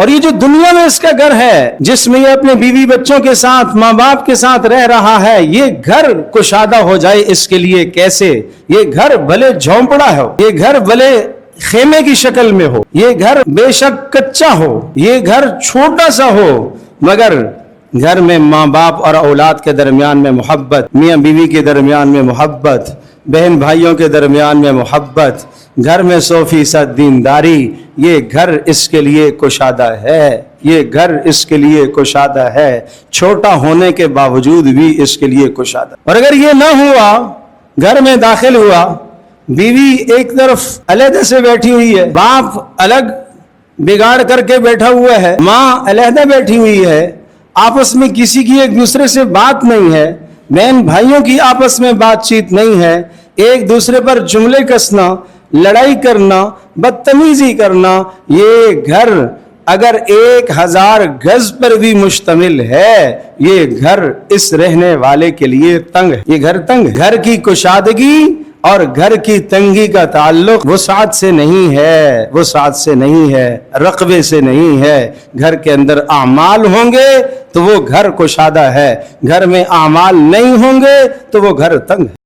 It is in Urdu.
اور یہ جو دنیا میں اس کا گھر ہے جس میں یہ اپنے بیوی بچوں کے ساتھ ماں باپ کے ساتھ رہ رہا ہے، یہ گھر کشادہ ہو جائے اس کے لیے کیسے؟ یہ گھر بھلے جھونپڑا ہو، یہ گھر بھلے خیمے کی شکل میں ہو، یہ گھر بے شک کچا ہو، یہ گھر چھوٹا سا ہو، مگر گھر میں ماں باپ اور اولاد کے درمیان میں محبت، میاں بیوی کے درمیان میں محبت، بہن بھائیوں کے درمیان میں محبت، گھر میں 100% دینداری، یہ گھر اس کے لیے کشادہ ہے، یہ گھر اس کے لیے کشادہ ہے، چھوٹا ہونے کے باوجود بھی اس کے لیے کشادہ۔ اور اگر یہ نہ ہوا، گھر میں داخل ہوا، بیوی ایک طرف علیحدہ سے بیٹھی ہوئی ہے، باپ الگ بگاڑ کر کے بیٹھا ہوا ہے، ماں علیحدہ بیٹھی ہوئی ہے، آپس میں کسی کی ایک دوسرے سے بات نہیں ہے، بہن بھائیوں کی آپس میں بات چیت نہیں ہے، ایک دوسرے پر جملے کسنا، لڑائی کرنا، بدتمیزی کرنا، یہ گھر اگر 1000 گز پر بھی مشتمل ہے، یہ گھر اس رہنے والے کے لیے تنگ ہے، یہ گھر تنگ ہے۔ گھر کی کشادگی اور گھر کی تنگی کا تعلق وسعت سے نہیں ہے، وسعت سے نہیں ہے، رقبے سے نہیں ہے۔ گھر کے اندر اعمال ہوں گے تو وہ گھر کشادہ ہے، گھر میں اعمال نہیں ہوں گے تو وہ گھر تنگ ہے۔